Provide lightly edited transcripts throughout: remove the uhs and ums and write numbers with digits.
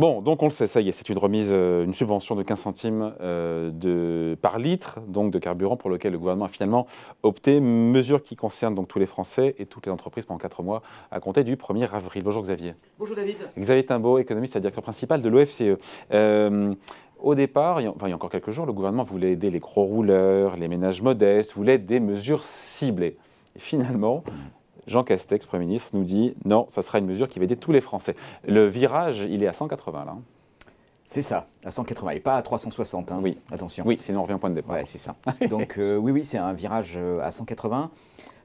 Bon, donc on le sait, ça y est, c'est une remise, une subvention de 15 centimes par litre donc de carburant pour lequel le gouvernement a finalement opté. Mesure qui concerne donc tous les Français et toutes les entreprises pendant 4 mois à compter du 1er avril. Bonjour Xavier. Bonjour David. Xavier Timbaud, économiste et directeur principal de l'OFCE. Au départ, il y a encore quelques jours, le gouvernement voulait aider les gros rouleurs, les ménages modestes, voulait des mesures ciblées. Et finalement, Jean Castex, Premier ministre, nous dit non, ça sera une mesure qui va aider tous les Français. Le virage, il est à 180 là. C'est ça, à 180 et pas à 360, hein. Oui. Attention. Oui, sinon on revient au point de départ. Ouais, c'est ça. Donc oui, c'est un virage à 180.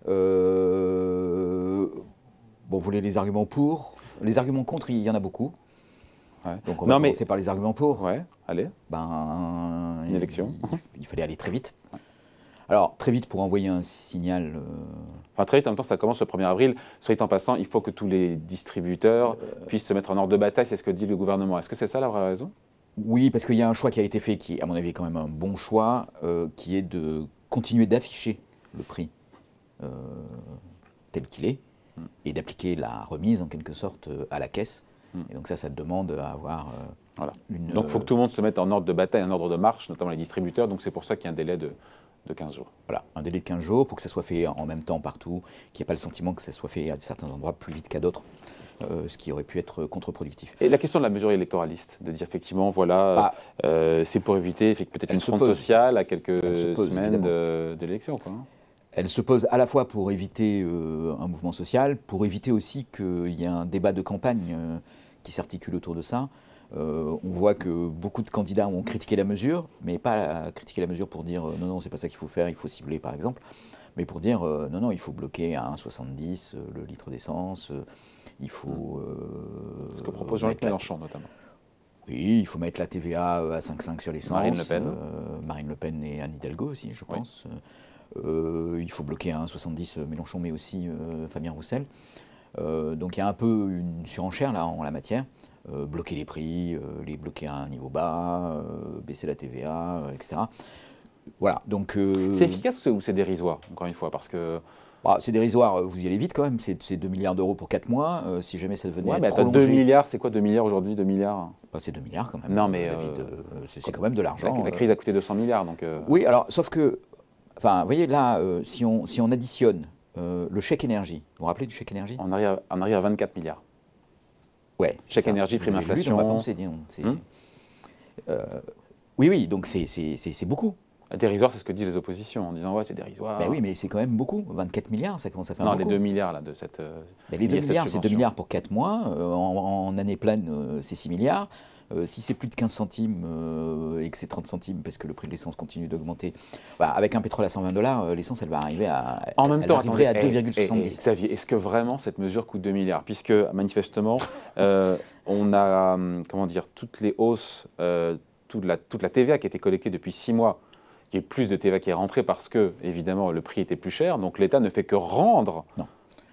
Bon, vous voulez les arguments pour? Les arguments contre, il y en a beaucoup. Ouais. Donc on va commencer par les arguments pour. Ouais, allez. Une élection. Il fallait aller très vite. Alors, très vite pour envoyer un signal. Enfin, très vite, en même temps, ça commence le 1er avril. Soit en passant, il faut que tous les distributeurs puissent se mettre en ordre de bataille, c'est ce que dit le gouvernement. Est-ce que c'est ça la vraie raison? Oui, parce qu'il y a un choix qui a été fait, qui, à mon avis, est quand même un bon choix, qui est de continuer d'afficher le prix tel qu'il est, et d'appliquer la remise, en quelque sorte, à la caisse. Et donc ça demande à avoir une... Donc il faut que tout le monde se mette en ordre de bataille, en ordre de marche, notamment les distributeurs. Donc c'est pour ça qu'il y a un délai de 15 jours. Voilà, un délai de 15 jours pour que ça soit fait en même temps partout, qu'il n'y ait pas le sentiment que ça soit fait à certains endroits plus vite qu'à d'autres, ce qui aurait pu être contre-productif. Et la question de la mesure électoraliste, de dire effectivement, voilà, c'est pour éviter peut-être une fronde sociale à quelques semaines de l'élection. Elle se pose à la fois pour éviter un mouvement social, pour éviter aussi qu'il y ait un débat de campagne qui s'articule autour de ça. On voit que beaucoup de candidats ont critiqué la mesure, mais pas critiquer la mesure pour dire non, non, c'est pas ça qu'il faut faire, il faut cibler par exemple, mais pour dire non, non, il faut bloquer à 1,70 le litre d'essence, il faut... ce que propose Jean-Luc Mélenchon notamment. Oui, il faut mettre la TVA à 5,5 sur l'essence. Marine Le Pen. Marine Le Pen et Anne Hidalgo aussi, je pense. Il faut bloquer à 1,70 Mélenchon, mais aussi Fabien Roussel. Donc il y a un peu une surenchère là en la matière. Bloquer les prix, les bloquer à un niveau bas, baisser la TVA, etc. Voilà, donc... C'est efficace ou c'est dérisoire, encore une fois, parce que... c'est dérisoire, vous y allez vite quand même, c'est 2 milliards d'euros pour 4 mois, si jamais ça devenait être prolongé... 2 milliards, c'est quoi 2 milliards aujourd'hui, 2 milliards c'est 2 milliards quand même. Non mais... c'est quand même de l'argent. La crise a coûté 200 milliards, donc... Oui, alors, sauf que, enfin, vous voyez, là, si on additionne le chèque énergie, vous vous rappelez du chèque énergie? On arrive à 24 milliards. Ouais, chèque énergie, prime inflation. On va penser, disons. Oui, oui, donc c'est beaucoup. Dérisoire, c'est ce que disent les oppositions, en disant ouais, c'est dérisoire. Ben oui, mais c'est quand même beaucoup. 24 milliards, ça commence à faire beaucoup. Non, les 2 milliards là, de cette. Les 2 milliards, c'est 2 milliards pour 4 mois. En année pleine, c'est 6 milliards. Si c'est plus de 15 centimes et que c'est 30 centimes parce que le prix de l'essence continue d'augmenter, avec un pétrole à $120, l'essence, elle va arriver à, en même temps, à 2,70. Xavier, est-ce que vraiment cette mesure coûte 2 milliards? Puisque manifestement, on a, comment dire, toutes les hausses, toute la TVA qui a été collectée depuis 6 mois, il y a eu plus de TVA qui est rentrée parce que, évidemment, le prix était plus cher. Donc l'État ne fait que rendre. Non.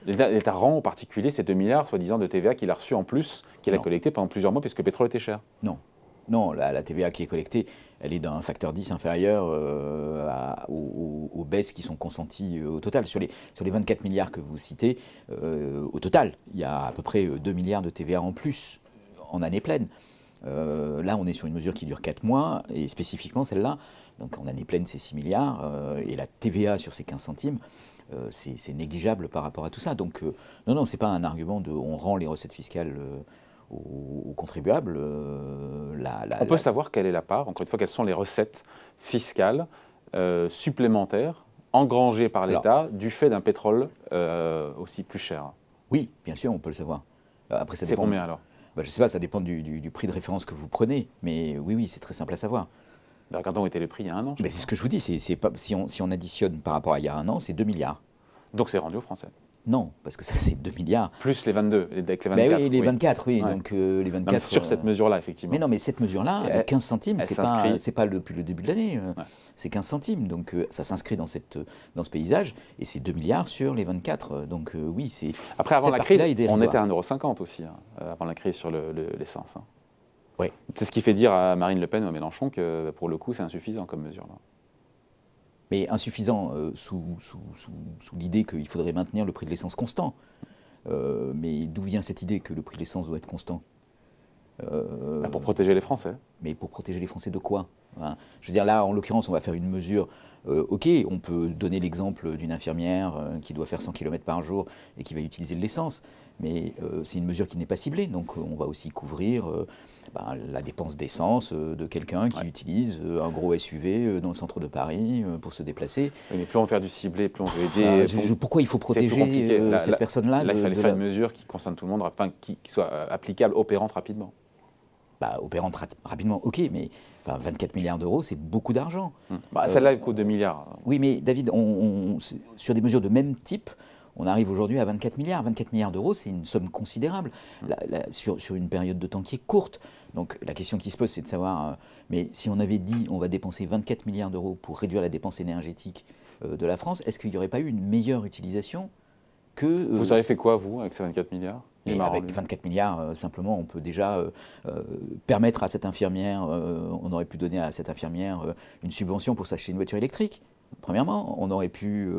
L'État rend en particulier ces 2 milliards, soi-disant, de TVA qu'il a reçu en plus, qu'il a collecté pendant plusieurs mois, puisque le pétrole était cher. Non. Non, la TVA qui est collectée, elle est d'un facteur 10 inférieur aux baisses qui sont consenties au total. Sur les 24 milliards que vous citez, au total, il y a à peu près 2 milliards de TVA en plus en année pleine. Là, on est sur une mesure qui dure 4 mois, et spécifiquement celle-là, donc en année pleine, c'est 6 milliards, et la TVA sur ces 15 centimes, c'est négligeable par rapport à tout ça. Donc, non, non, ce n'est pas un argument de on rend les recettes fiscales aux contribuables. On peut savoir quelle est la part, encore une fois, quelles sont les recettes fiscales supplémentaires engrangées par l'État du fait d'un pétrole aussi plus cher? Oui, bien sûr, on peut le savoir. Après, ça c'est dépend. Combien alors? Je ne sais pas, ça dépend du prix de référence que vous prenez, mais oui, oui, c'est très simple à savoir. Regardons où était le prix il y a un an. C'est ce que je vous dis, si on additionne par rapport à il y a un an, c'est 2 milliards. Donc c'est rendu aux Français? Non, parce que ça c'est 2 milliards. Plus les 22, avec les 24. Oui, les 24, oui. Ouais. Donc les 24. Non, sur cette mesure-là, effectivement. Mais non, mais cette mesure-là, les 15 centimes, c'est pas depuis le début de l'année. C'est 15 centimes. Donc ça s'inscrit dans ce paysage. Et c'est 2 milliards sur les 24. Donc oui, c'est. Après, avant la crise, on était à 1,50 € aussi, avant la crise sur l'essence. Oui. C'est ce qui fait dire à Marine Le Pen ou à Mélenchon que pour le coup, c'est insuffisant comme mesure. Là. Mais insuffisant sous l'idée qu'il faudrait maintenir le prix de l'essence constant. Mais d'où vient cette idée que le prix de l'essence doit être constant? Pour protéger les Français. Mais pour protéger les Français de quoi, hein? Je veux dire, là, en l'occurrence, on va faire une mesure. Ok, on peut donner l'exemple d'une infirmière qui doit faire 100 km par jour et qui va utiliser de l'essence, mais c'est une mesure qui n'est pas ciblée. Donc on va aussi couvrir la dépense d'essence de quelqu'un qui utilise un gros SUV dans le centre de Paris pour se déplacer. Oui, mais plus on va faire du ciblé, plus on veut aider. Pourquoi il faut protéger cette personne-là? Là, il fallait faire une mesure qui concerne tout le monde, enfin, qui soit applicable, opérante rapidement. Opérante rapidement, ok, mais 24 milliards d'euros, c'est beaucoup d'argent. Celle-là, elle coûte 2 milliards. Oui, mais David, sur des mesures de même type, on arrive aujourd'hui à 24 milliards. 24 milliards d'euros, c'est une somme considérable sur une période de temps qui est courte. Donc la question qui se pose, c'est de savoir, mais si on avait dit on va dépenser 24 milliards d'euros pour réduire la dépense énergétique de la France, est-ce qu'il n'y aurait pas eu une meilleure utilisation que... Vous auriez fait quoi, vous, avec ces 24 milliards? Et avec 24 milliards, simplement, on peut déjà permettre à cette infirmière, on aurait pu donner à cette infirmière une subvention pour s'acheter une voiture électrique. Premièrement, on aurait pu,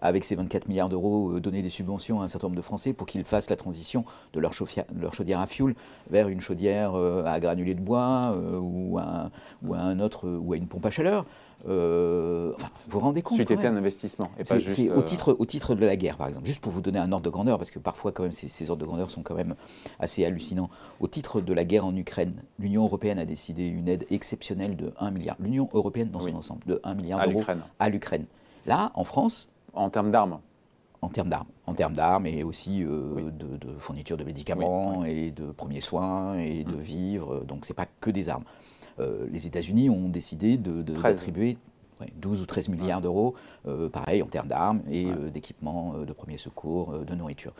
avec ces 24 milliards d'euros, donner des subventions à un certain nombre de Français pour qu'ils fassent la transition de leur chaudière à fioul vers une chaudière à granulés de bois ou à une pompe à chaleur. Vous vous rendez compte? C'était un investissement. C'est au titre de la guerre, par exemple, juste pour vous donner un ordre de grandeur, parce que parfois, quand même, ces ordres de grandeur sont quand même assez hallucinants. Au titre de la guerre en Ukraine, l'Union européenne a décidé une aide exceptionnelle de 1 milliard. L'Union européenne dans son ensemble, de 1 milliard d'euros à l'Ukraine. Là, en France... En termes d'armes. En termes d'armes et aussi de fourniture de médicaments et de premiers soins et de vivres. Donc, ce n'est pas que des armes. Les États-Unis ont décidé d'attribuer 12 ou 13 milliards d'euros, pareil, en termes d'armes et d'équipements de premiers secours, de nourriture.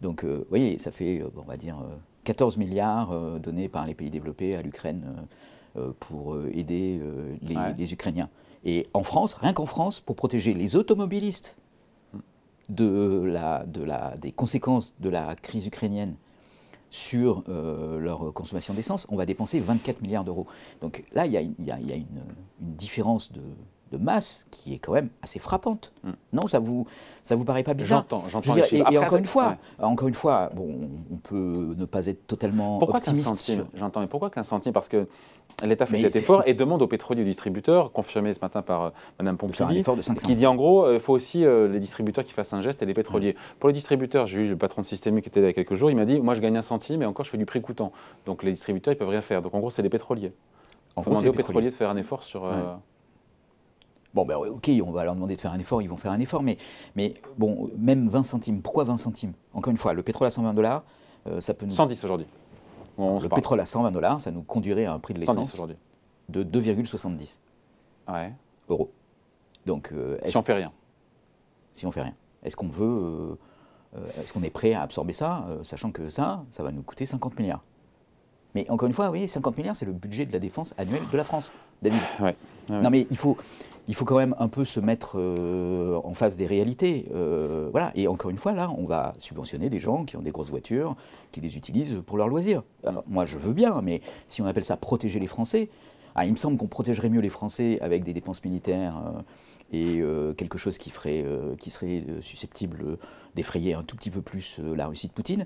Donc, vous voyez, ça fait, on va dire, 14 milliards donnés par les pays développés à l'Ukraine pour aider les Ukrainiens. Et en France, rien qu'en France, pour protéger les automobilistes des conséquences de la crise ukrainienne sur leur consommation d'essence, on va dépenser 24 milliards d'euros. Donc là, il y a une différence de masse qui est quand même assez frappante. Non, ça vous paraît pas bizarre? J'entends. Et encore une fois, bon, on peut ne pas être totalement optimiste. J'entends, mais pourquoi 15 centimes? Parce que l'État fait cet effort et demande aux pétroliers distributeurs, confirmé ce matin par Mme Pompili, qui dit en gros, il faut aussi les distributeurs qui fassent un geste et les pétroliers. Pour les distributeurs, j'ai eu le patron de Système U qui était là il y a quelques jours, il m'a dit, moi je gagne 1 centime et encore je fais du prix coûtant. Donc les distributeurs, ils ne peuvent rien faire. Donc en gros, c'est les pétroliers. Il faut demander aux pétroliers de faire un effort sur... Bon, ben ok, on va leur demander de faire un effort, ils vont faire un effort, mais bon, même 20 centimes. Pourquoi 20 centimes? Encore une fois, le pétrole à 120 $, ça peut nous... 110 aujourd'hui. Le pétrole à 120 $, ça nous conduirait à un prix de l'essence de 2,70 euros. Donc, si on fait rien. Si on fait rien. Est-ce qu'on veut... est-ce qu'on est prêt à absorber ça, sachant que ça va nous coûter 50 milliards? Mais encore une fois, vous voyez, 50 milliards, c'est le budget de la défense annuelle de la France, David. Non, mais il faut quand même un peu se mettre en face des réalités. Voilà. Et encore une fois, là, on va subventionner des gens qui ont des grosses voitures, qui les utilisent pour leurs loisirs. Alors, moi, je veux bien, mais si on appelle ça protéger les Français, il me semble qu'on protégerait mieux les Français avec des dépenses militaires et quelque chose qui serait susceptible d'effrayer un tout petit peu plus la Russie de Poutine,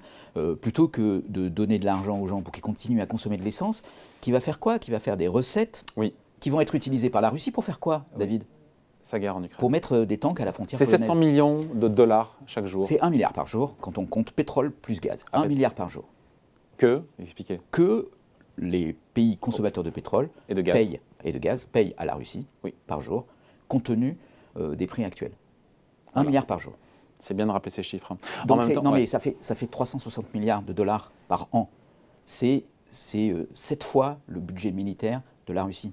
plutôt que de donner de l'argent aux gens pour qu'ils continuent à consommer de l'essence, qui va faire quoi? Qui va faire des recettes qui vont être utilisées par la Russie pour faire quoi, David? Sa guerre en Ukraine. Pour mettre des tanks à la frontière polonaise. C'est 700 millions de dollars chaque jour. C'est 1 milliard par jour quand on compte pétrole plus gaz. 1 milliard par jour. Expliquez. Que les pays consommateurs de pétrole et de gaz payent à la Russie par jour, compte tenu des prix actuels. 1 milliard par jour. C'est bien de rappeler ces chiffres. Donc mais ça fait 360 milliards de dollars par an. C'est 7 fois le budget militaire de la Russie.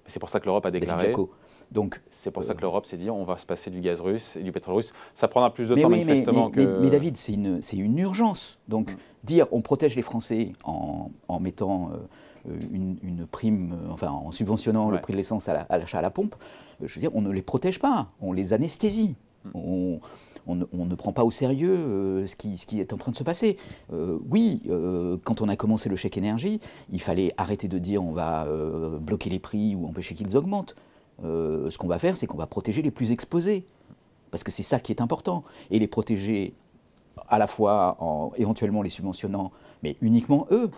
C'est pour ça que l'Europe a déclaré. C'est pour ça que l'Europe s'est dit on va se passer du gaz russe et du pétrole russe. Ça prendra plus de temps manifestement que... Mais David, c'est une urgence. Donc dire on protège les Français en mettant une prime, en subventionnant le prix de l'essence à l'achat à la pompe, je veux dire, on ne les protège pas, on les anesthésie. On ne prend pas au sérieux ce qui est en train de se passer. Quand on a commencé le chèque énergie, il fallait arrêter de dire on va bloquer les prix ou empêcher qu'ils augmentent. Ce qu'on va faire, c'est qu'on va protéger les plus exposés. Parce que c'est ça qui est important. Et les protéger à la fois en éventuellement les subventionnant, mais uniquement eux.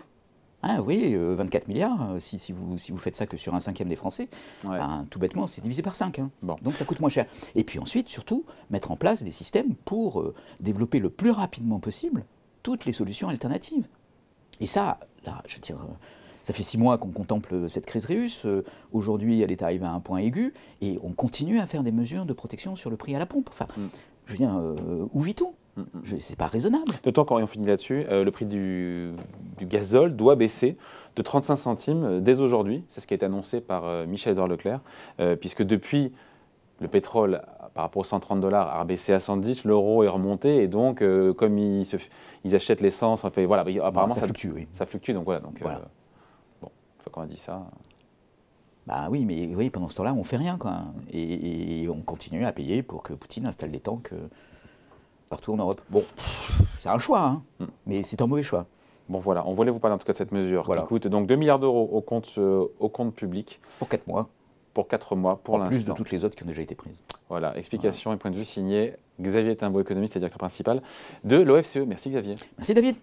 Ah oui, 24 milliards, si vous faites ça que sur un cinquième des Français, Ouais. ben, tout bêtement, c'est divisé par 5. Bon. Donc ça coûte moins cher. Et puis ensuite, surtout, mettre en place des systèmes pour développer le plus rapidement possible toutes les solutions alternatives. Et ça, là, je veux dire, ça fait 6 mois qu'on contemple cette crise russe. Aujourd'hui, elle est arrivée à un point aigu. Et on continue à faire des mesures de protection sur le prix à la pompe. Enfin, je veux dire, où vit-on ? C'est pas raisonnable. D'autant qu'on finit là-dessus, le prix du gazole doit baisser de 35 centimes dès aujourd'hui. C'est ce qui a été annoncé par Michel-Édouard Leclerc, puisque depuis, le pétrole, par rapport aux 130 $, a baissé à 110, l'euro est remonté, et donc, comme ils achètent l'essence, enfin, voilà, apparemment ça fluctue, oui. Ça fluctue, donc voilà. Voilà. Bon, une fois qu'on a dit ça... Bah oui, mais oui, pendant ce temps-là, on fait rien, quoi. Et on continue à payer pour que Poutine installe des tanks partout en Europe. Bon, c'est un choix, hein, mais c'est un mauvais choix. Bon voilà, on voulait vous parler en tout cas de cette mesure Voilà. qui coûte donc 2 milliards d'euros au compte public. Pour 4 mois. Pour 4 mois, pour l'instant. En plus de toutes les autres qui ont déjà été prises. Voilà, explication et point de vue signé Xavier Timbaud, économiste et directeur principal de l'OFCE. Merci Xavier. Merci David.